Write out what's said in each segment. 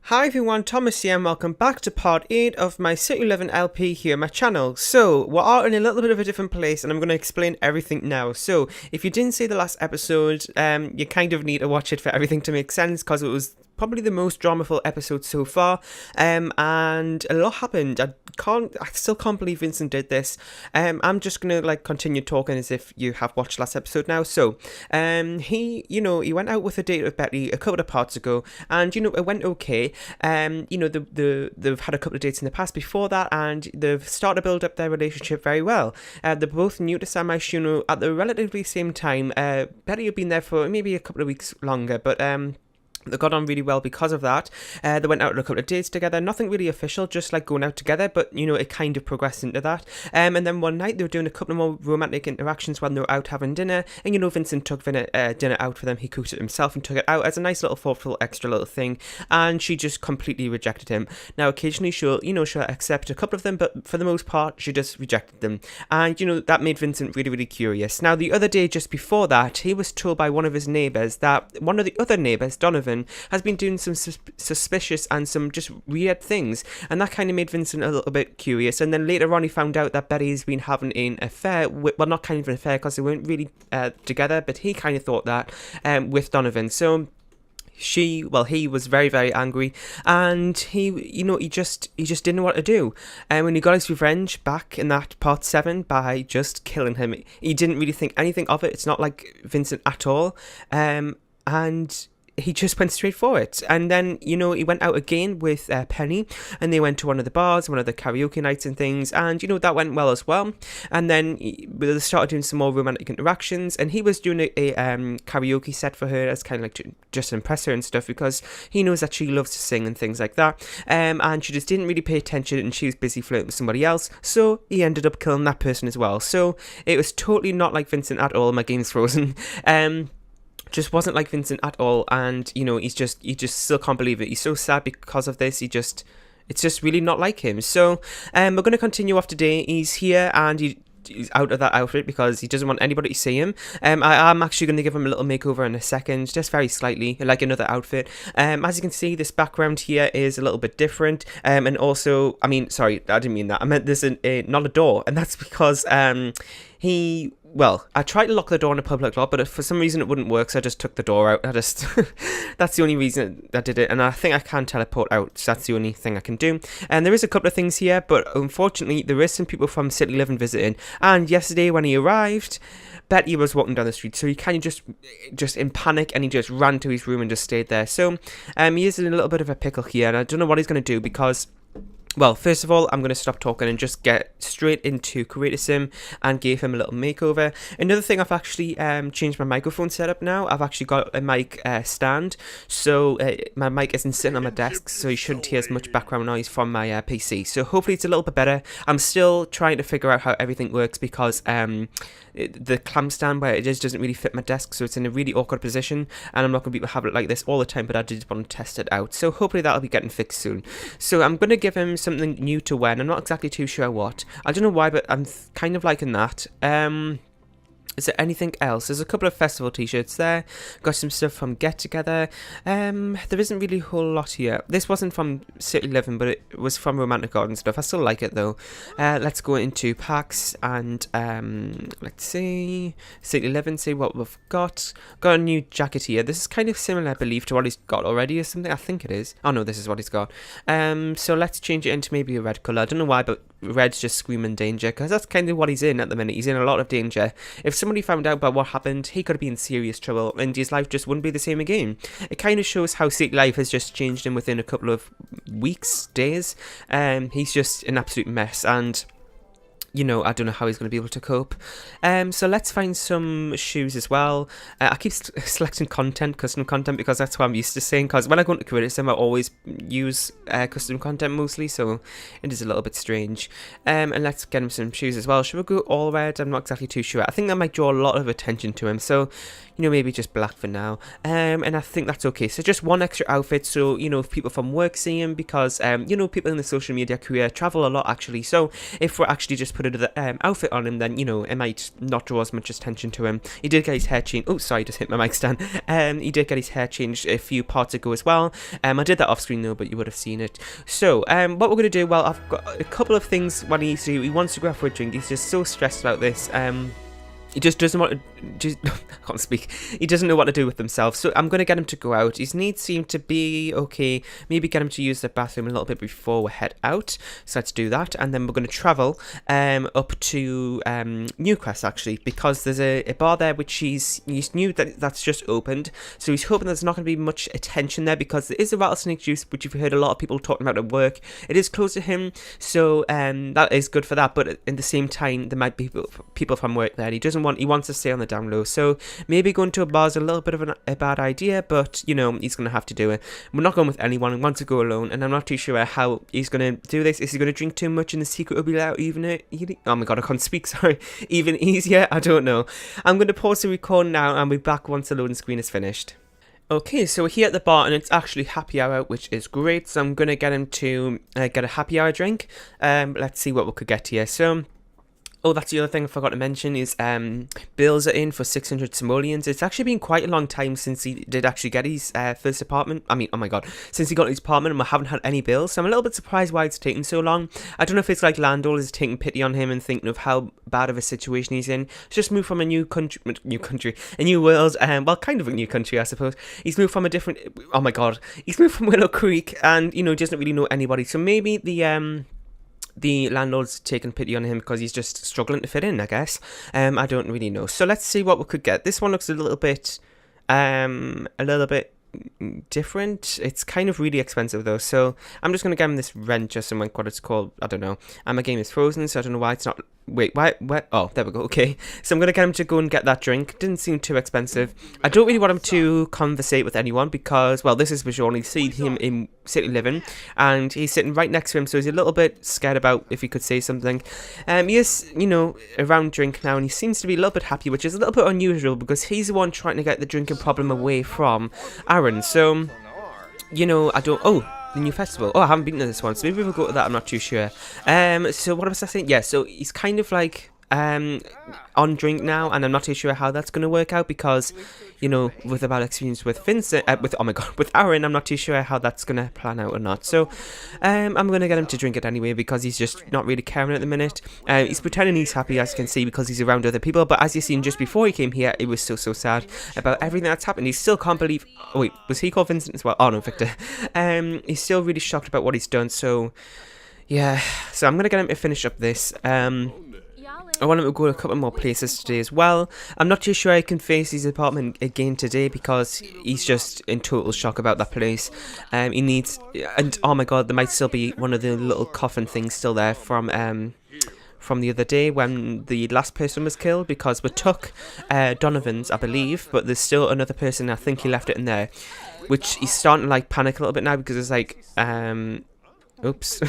Hi everyone, Thomas here and welcome back to part 8 of my City 11 LP here on my channel. So, we're in a little bit of a different place and I'm going to explain everything now. So, if you didn't see the last episode, you kind of need to watch it for everything to make sense because it was probably the most dramaful episode so far, and a lot happened. I still can't believe Vincent did this. I'm just gonna continue talking as if you have watched last episode now. So, he went out with a date with Betty a couple of parts ago, and it went okay. They've had a couple of dates in the past before that, and they've started to build up their relationship very well. They're both new to SimsAmino at the relatively same time. Betty had been there for maybe a couple of weeks longer, but they got on really well because of that. They went out on a couple of dates together, nothing really official, just like going out together, but it kind of progressed into that. And then one night they were doing a couple of more romantic interactions when they were out having dinner, and Vincent took dinner out for them. He cooked it himself and took it out as a nice little thoughtful extra little thing, and she just completely rejected him. Now occasionally she'll accept a couple of them, but for the most part she just rejected them, and that made Vincent really, really curious. Now the other day just before that, he was told by one of his neighbours that one of the other neighbours, Donovan, has been doing some suspicious and some just weird things, and that kind of made Vincent a little bit curious. And then later on he found out that Betty's been having an affair well, not kind of an affair because they weren't really together, but he kind of thought that with Donovan. So he was very, very angry, and he just didn't know what to do. And when he got his revenge back in that part 7 by just killing him, he didn't really think anything of it. It's not like Vincent at all, and he just went straight for it. And then, he went out again with Penny, and they went to one of the bars, one of the karaoke nights and things, and, that went well as well. And then they started doing some more romantic interactions, and he was doing a karaoke set for her as kind of like just to impress her and stuff, because he knows that she loves to sing and things like that. And she just didn't really pay attention, and she was busy flirting with somebody else, so he ended up killing that person as well. So it was totally not like Vincent at all. My game's frozen. Just wasn't like Vincent at all, and he just still can't believe it. He's so sad because of this. It's just really not like him. So we're going to continue off today. He's here, and he's out of that outfit because he doesn't want anybody to see him. I'm actually going to give him a little makeover in a second, just very slightly, like another outfit. As you can see, this background here is a little bit different, and also, sorry, I didn't mean that. I meant there's not a door, and that's because I tried to lock the door in a public lot, but for some reason it wouldn't work, so I just took the door out. That's the only reason I did it, and I think I can teleport out, so that's the only thing I can do. And there is a couple of things here, but unfortunately there is some people from City 11 visiting, and yesterday when he arrived, Betty was walking down the street, so he kind of just in panic, and he just ran to his room and just stayed there. So he is in a little bit of a pickle here, and I don't know what he's going to do because, well, first of all, I'm going to stop talking and just get straight into create a sim and give him a little makeover. Another thing, I've actually changed my microphone setup now. I've actually got a mic stand, so my mic isn't sitting on my desk, so you shouldn't hear as much background noise from my PC. So hopefully it's a little bit better. I'm still trying to figure out how everything works because the clamp stand where it is doesn't really fit my desk, so it's in a really awkward position, and I'm not going to be able to have it like this all the time, but I did want to test it out. So hopefully that'll be getting fixed soon. So I'm going to give him something new to wear, and I'm not exactly too sure what. I don't know why, but I'm kind of liking that. Is there anything else? There's a couple of festival t-shirts there. Got some stuff from Get Together. There isn't really a whole lot here. This wasn't from City 11, but it was from Romantic Garden stuff. I still like it though. Let's go into packs and let's see. City 11, see what we've got. Got a new jacket here. This is kind of similar, I believe, to what he's got already or something. I think it is. Oh no, this is what he's got. So let's change it into maybe a red colour. I don't know why, but red's just screaming danger, because that's kind of what he's in at the minute. He's in a lot of danger. If somebody found out about what happened, he could be in serious trouble, and his life just wouldn't be the same again. It kind of shows how City Life has just changed him within a couple of weeks, days. He's just an absolute mess, and I don't know how he's going to be able to cope. So let's find some shoes as well. I keep selecting custom content, because that's what I'm used to saying, because when I go into Creative Sim I always use custom content mostly, so it is a little bit strange. And let's get him some shoes as well. Should we go all red? I'm not exactly too sure. I think that might draw a lot of attention to him, so maybe just black for now. And I think that's okay. So just one extra outfit, so if people from work see him, because people in the social media career travel a lot actually, so if we're actually just put another outfit on him, then, you know, it might not draw as much attention to him. He did get his hair changed. Oh, sorry, just hit my mic stand. He did get his hair changed a few parts ago as well. I did that off screen though, but you would have seen it. So, what we're going to do, well, I've got a couple of things what he needs to do. He wants to go out for a drink. He's just so stressed about this. He just doesn't want to, I can't speak, he doesn't know what to do with himself, so I'm going to get him to go out. His needs seem to be okay, maybe get him to use the bathroom a little bit before we head out, so let's do that, and then we're going to travel up to IXUS actually, because there's a bar there which he's new that's just opened, so he's hoping there's not going to be much attention there, because there is a rattlesnake juice, which you've heard a lot of people talking about at work. It is close to him, so that is good for that, but at the same time, there might be people from work there, and he wants to stay on the down low, so maybe going to a bar is a little bit of a bad idea, but you know, he's going to have to do it. We're not going with anyone, we want to go alone, and I'm not too sure how he's going to do this. Is he going to drink too much and the secret will be out oh my god, I can't speak, sorry, even easier? I don't know. I'm going to pause the recording now and be back once the loading screen is finished. Okay, so we're here at the bar and it's actually happy hour, which is great, so I'm going to get him to get a happy hour drink. Let's see what we could get here. So, oh, that's the other thing I forgot to mention is bills are in for 600 simoleons. It's actually been quite a long time since he did actually get his first apartment. I mean, oh my god, since he got his apartment and we haven't had any bills. So I'm a little bit surprised why it's taking so long. I don't know if it's like landlords is taking pity on him and thinking of how bad of a situation he's in. He's just moved from a new world, well, kind of a new country, I suppose. He's moved from a different, oh my god, he's moved from Willow Creek and, you know, doesn't really know anybody. So maybe the landlord's taking pity on him because he's just struggling to fit in, I guess. I don't really know. So let's see what we could get. This one looks a little bit different. It's kind of really expensive though, so I'm just going to get him this wrench or something, what it's called, I don't know. And my game is frozen, so I don't know why it's not, wait, why, oh, there we go, okay. So I'm going to get him to go and get that drink. Didn't seem too expensive. I don't really want him to conversate with anyone because, well, this is visual, you see him in City Living, and he's sitting right next to him, so he's a little bit scared about if he could say something. He is, you know, around drink now, and he seems to be a little bit happy, which is a little bit unusual because he's the one trying to get the drinking problem away from Aaron. So, you know, the new festival. Oh, I haven't been to this one, so maybe we'll go to that, I'm not too sure. So what was I saying? Yeah, so he's kind of like on drink now, and I'm not too sure how that's going to work out because, you know, with a bad experience with Vincent, with Aaron, I'm not too sure how that's going to plan out or not. So I'm going to get him to drink it anyway because he's just not really caring at the minute. He's pretending he's happy, as you can see, because he's around other people, but as you've seen just before he came here, it was so sad about everything that's happened. He still can't believe, oh wait, was he called Vincent as well? Oh no, Victor. He's still really shocked about what he's done, so yeah, so I'm going to get him to finish up this. I want him to go to a couple more places today as well. I'm not too sure I can face his apartment again today because he's just in total shock about that place. He needs, and oh my god, there might still be one of the little coffin things still there from the other day when the last person was killed, because we took Donovan's, I believe, but there's still another person. I think he left it in there, which he's starting to like panic a little bit now because it's like oops.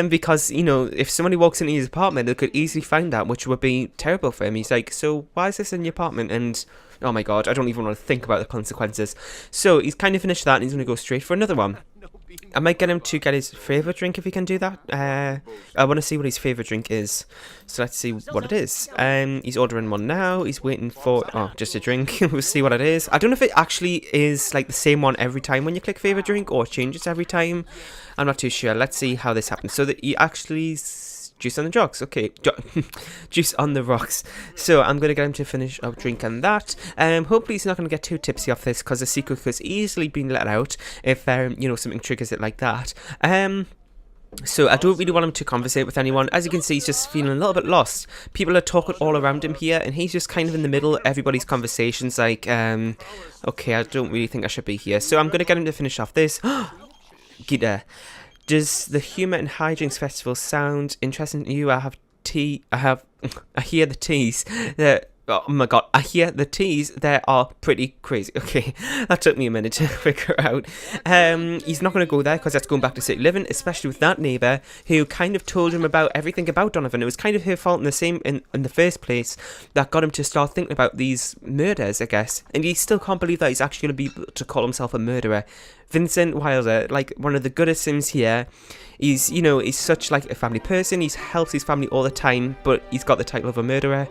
Because, you know, if somebody walks into his apartment, they could easily find that, which would be terrible for him. He's like, so why is this in your apartment? And oh my god, I don't even want to think about the consequences. So he's kind of finished that and he's going to go straight for another one. I might get him to get his favourite drink if he can do that. I want to see what his favourite drink is. So let's see what it is. He's ordering one now. He's waiting for, just a drink. We'll see what it is. I don't know if it actually is like the same one every time when you click favourite drink or it changes every time. I'm not too sure. Let's see how this happens. So that he actually... Juice on the rocks, okay. Juice on the rocks. So I'm going to get him to finish up drinking that. Hopefully he's not going to get too tipsy off this because the secret has easily been let out if, you know, something triggers it like that. So I don't really want him to conversate with anyone. As you can see, he's just feeling a little bit lost. People are talking all around him here, and he's just kind of in the middle of everybody's conversations like, okay, I don't really think I should be here. So I'm going to get him to finish off this. Gita. Does the Humour and Hijinks Festival sound interesting to you? I hear the tease that Oh my god, I hear the T's there are pretty crazy. Okay, that took me a minute to figure out. He's not going to go there because that's going back to City Living, especially with that neighbour who kind of told him about everything about Donovan. It was kind of her fault in the first place that got him to start thinking about these murders, I guess. And he still can't believe that he's actually going to be able to call himself a murderer. Vincent Wilder, like one of the goodest Sims here. He's, you know, he's such like a family person. He helps his family all the time, but he's got the title of a murderer.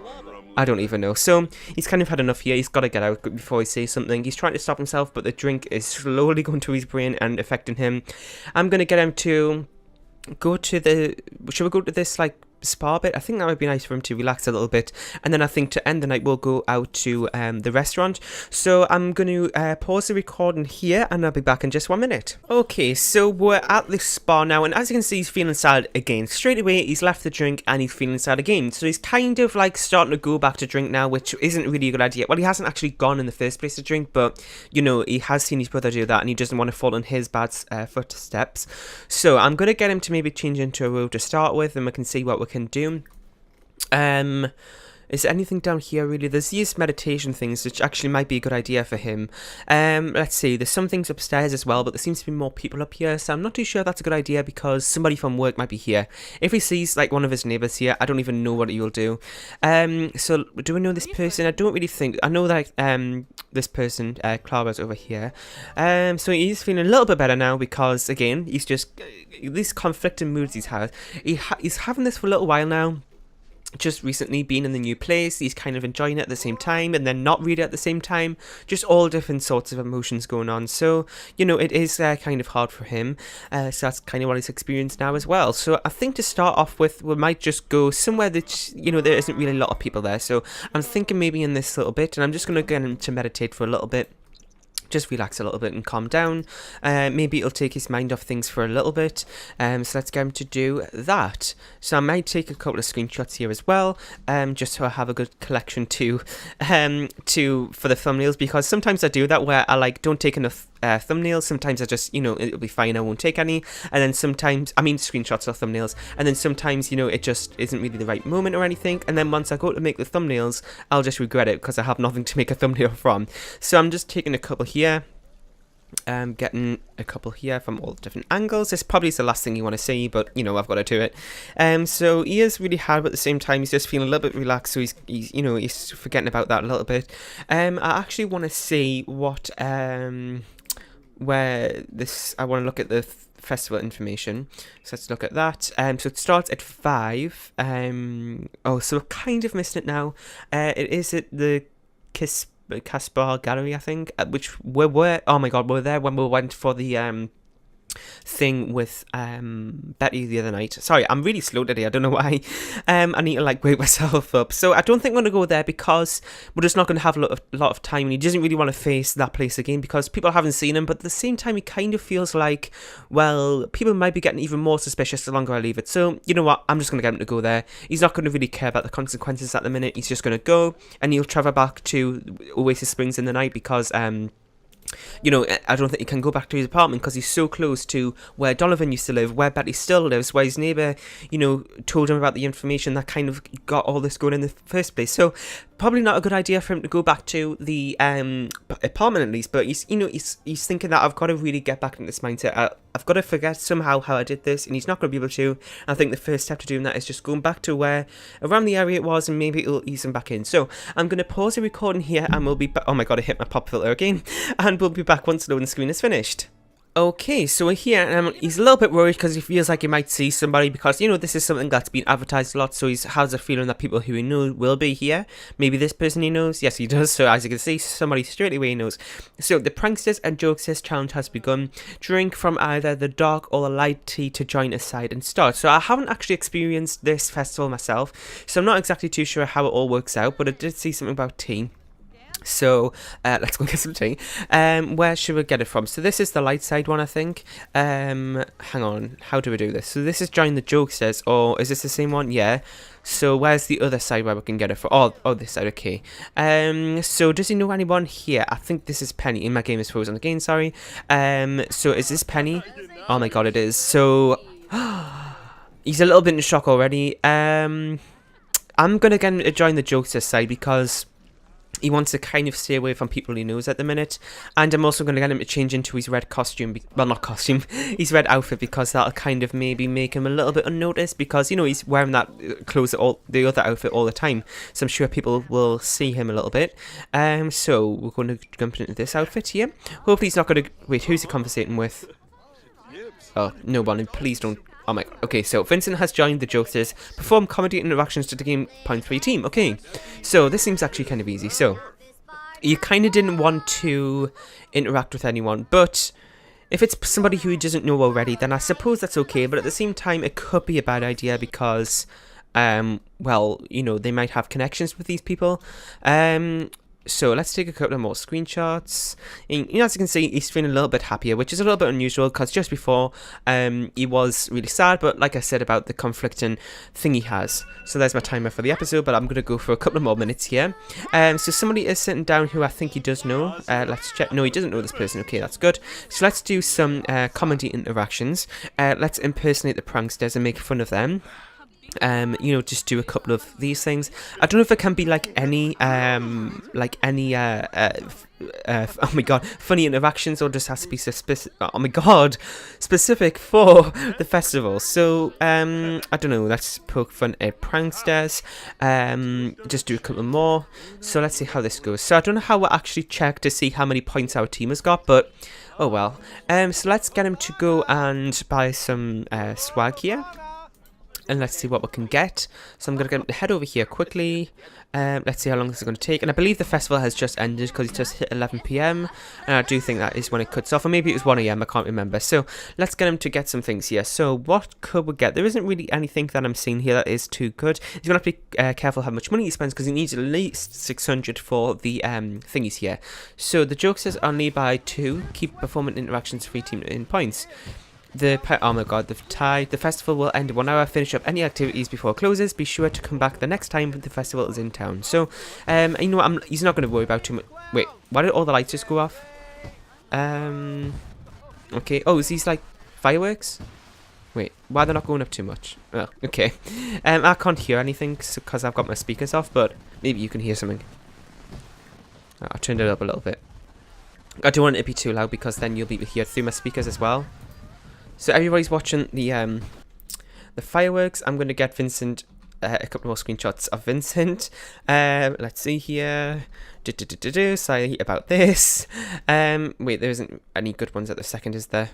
I don't even know. So he's kind of had enough here. He's got to get out before he says something. He's trying to stop himself, but the drink is slowly going to his brain and affecting him. I'm going to get him to go to the... Should we go to this, like, spa bit? I think that would be nice for him to relax a little bit. And then I think to end the night, we'll go out to the restaurant. So I'm going to pause the recording here, and I'll be back in just 1 minute. Okay, so we're at the spa now, and as you can see, he's feeling sad again. Straight away, he's left the drink, and he's feeling sad again. So he's kind of like starting to go back to drink now, which isn't really a good idea. Well, he hasn't actually gone in the first place to drink, but, you know, he has seen his brother do that, and he doesn't want to follow in his bad footsteps. So I'm going to get him to maybe change into a robe to start with, and we can see what we can do. Is there anything down here really? There's these meditation things which actually might be a good idea for him. Let's see, there's some things upstairs as well, but there seems to be more people up here, so I'm not too sure if that's a good idea because somebody from work might be here. If he sees like one of his neighbours here, I don't even know what he will do. So do we know this person? I don't really think. I know that this person, Clara's over here. So he's feeling a little bit better now because again, he's just these conflicting moods he's had. He's having this for a little while now. Just recently being in the new place, he's kind of enjoying it at the same time and then not really at the same time, just all different sorts of emotions going on. So, you know, it is kind of hard for him, so that's kind of what he's experienced now as well. So I think to start off with, we might just go somewhere that, you know, there isn't really a lot of people there. So I'm thinking maybe in this little bit, and I'm just going to get him to meditate for a little bit. Just relax a little bit and calm down. Maybe it'll take his mind off things for a little bit. So let's get him to do that. So I might take a couple of screenshots here as well, just so I have a good collection for the thumbnails, because sometimes I do that where I like don't take enough thumbnails. Sometimes I just, you know, it'll be fine, I won't take any, and then sometimes, I mean screenshots or thumbnails, and then sometimes, you know, it just isn't really the right moment or anything, and then once I go to make the thumbnails, I'll just regret it because I have nothing to make a thumbnail from. So I'm just taking a couple here, getting a couple here from all different angles. This probably is the last thing you want to see, but you know, I've got to do it. So he is really hard, but at the same time he's just feeling a little bit relaxed, so he's you know, he's forgetting about that a little bit. I actually want to see what where this, I want to look at the festival information, so let's look at that. So it starts at 5. Oh, so I've kind of missed it now. It is at the Caspar Gallery, I think, which we were, oh my god, we were there when we went for the thing with Betty the other night. Sorry, I'm really slow today, I don't know why. I need to like wake myself up. So I don't think I'm going to go there because we're just not going to have a lot of time, and he doesn't really want to face that place again because people haven't seen him, but at the same time he kind of feels like, well, people might be getting even more suspicious the longer I leave it. So you know what, I'm just going to get him to go there. He's not going to really care about the consequences at the minute. He's just going to go, and he'll travel back to Oasis Springs in the night because you know, I don't think he can go back to his apartment because he's so close to where Donovan used to live, where Betty still lives, where his neighbour, you know, told him about the information that kind of got all this going in the first place. So probably not a good idea for him to go back to the apartment at least, but he's, you know, he's thinking that I've got to really get back in this mindset. I've got to forget somehow how I did this, and he's not going to be able to. I think the first step to doing that is just going back to where, around the area it was, and maybe it'll ease him back in. So I'm going to pause the recording here, and we'll be back. Oh my god, I hit my pop filter again, and we'll be back once the loading screen is finished. Okay, so we're here, and he's a little bit worried because he feels like he might see somebody because, you know, this is something that's been advertised a lot, so he has a feeling that people who he knows will be here. Maybe this person he knows. Yes, he does. So as you can see, somebody straight away knows. So the Pranksters and Jokesters challenge has begun. Drink from either the dark or the light tea to join a side and start. So I haven't actually experienced this festival myself, so I'm not exactly too sure how it all works out, but I did see something about tea. So let's go get some tea. Where should we get it from? So this is the light side one, I think. Hang on, how do we do this? So this is join the Jokesters, or is this the same one? Yeah. So where's the other side where we can get it from? Oh, this side, okay. So does he know anyone here? I think this is Penny. In my game is frozen again, sorry. So is this Penny? Oh my god, it is. So he's a little bit in shock already. I'm going to get him to join the Jokester side because he wants to kind of stay away from people he knows at the minute. And I'm also going to get him to change into his red costume. Well, not costume. His red outfit, because that'll kind of maybe make him a little bit unnoticed. Because, you know, he's wearing that clothes, the other outfit all the time. So I'm sure people will see him a little bit. So we're going to jump into this outfit here. Hopefully he's not going to... Wait, who's he conversating with? Oh, no one. Please don't... Oh my... Okay, so Vincent has joined the Jokesters. Perform comedy interactions to the game points for your team. Okay, so this seems actually kind of easy. So, you kind of didn't want to interact with anyone, but if it's somebody who doesn't know already, then I suppose that's okay. But at the same time, it could be a bad idea because, well, you know, they might have connections with these people. So let's take a couple more screenshots. And, you know, as you can see, he's feeling a little bit happier, which is a little bit unusual because just before he was really sad. But like I said about the conflicting thing he has. So there's my timer for the episode, but I'm going to go for a couple of more minutes here. So somebody is sitting down who I think he does know. Let's check. No, he doesn't know this person. Okay, that's good. So let's do some comedy interactions. Let's impersonate the pranksters and make fun of them. You know, just do a couple of these things. I don't know if it can be like any oh my god, funny interactions, or just has to be specific. Oh my god, specific for the festival. So I don't know. Let's poke fun at pranksters. Just do a couple more. So let's see how this goes. So I don't know how we'll actually check to see how many points our team has got, but oh well. So let's get him to go and buy some swag here. And let's see what we can get. So I'm going to head over here quickly. Let's see how long this is going to take. And I believe the festival has just ended because it just hit 11 PM. And I do think that is when it cuts off. Or maybe it was 1 AM, I can't remember. So let's get him to get some things here. So what could we get? There isn't really anything that I'm seeing here that is too good. He's going to have to be careful how much money he spends because he needs at least 600 for the thingies here. So the jokesters are nearby 2. Keep performing interactions for your team in points. Oh my god, they've tied. The festival will end in 1 hour. Finish up any activities before it closes. Be sure to come back the next time the festival is in town. So, you know what, he's not going to worry about too much. Wait, why did all the lights just go off? Okay. Oh, is these like fireworks? Wait, why are they not going up too much? Oh, okay. I can't hear anything because I've got my speakers off, but maybe you can hear something. I turned it up a little bit. I don't want it to be too loud because then you'll be able to hear through my speakers as well. So everybody's watching the fireworks. I'm going to get Vincent a couple more screenshots of Vincent. Let's see here. Sorry about this. Wait, there isn't any good ones at the second, is there?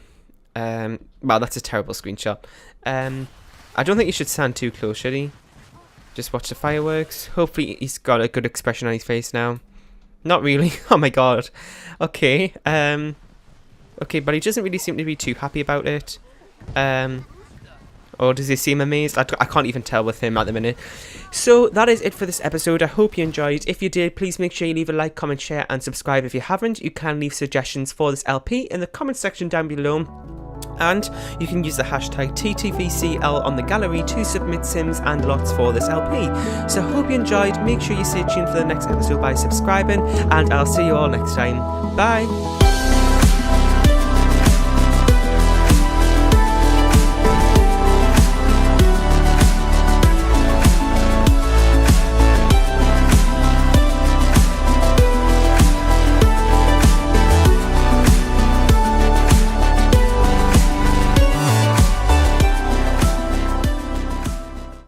Wow, that's a terrible screenshot. I don't think you should stand too close, should he? Just watch the fireworks. Hopefully he's got a good expression on his face now. Not really. Oh my god. Okay. Okay, but he doesn't really seem to be too happy about it. Or does he seem amazed? I can't even tell with him at the minute. So that is it for this episode. I hope you enjoyed. If you did, please make sure you leave a like, comment, share, and subscribe. If you haven't, you can leave suggestions for this LP in the comment section down below. And you can use the hashtag TTVCL on the gallery to submit sims and lots for this LP. So I hope you enjoyed. Make sure you stay tuned for the next episode by subscribing. And I'll see you all next time. Bye!